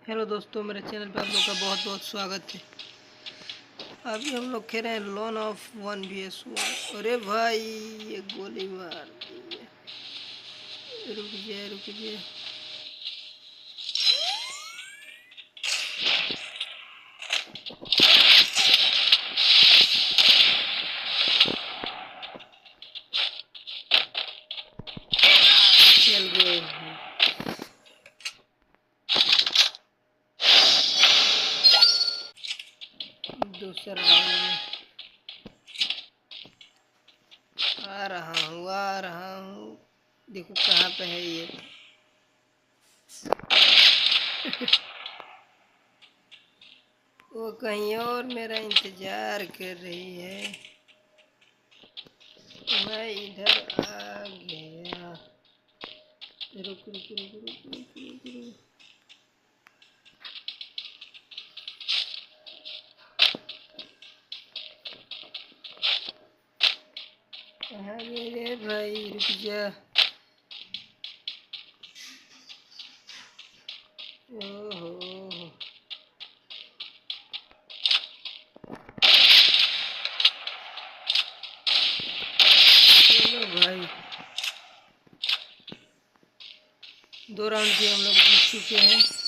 Hello दोस्तों, मेरे channel पे आप लोग का बहुत बहुत स्वागत है। अभी हम लोग खेल रहे हैं लोन ऑफ 1vs1। अरे भाई, ये गोली मार दी है। रुक जाए रुक जाए। चल गए दूसरा राउंड में। आ रहा हूँ। देखो कहाँ पे है ये। वो कहीं और मेरा इंतजार कर रही है। मैं इधर आ गया। रुक रुक रुक रुक रुक रुक रुक। कहाँ गए रे भाई, रुक जा। ओहो, चलो भाई, 2 राउंड की हम लोग जीत चुके हैं।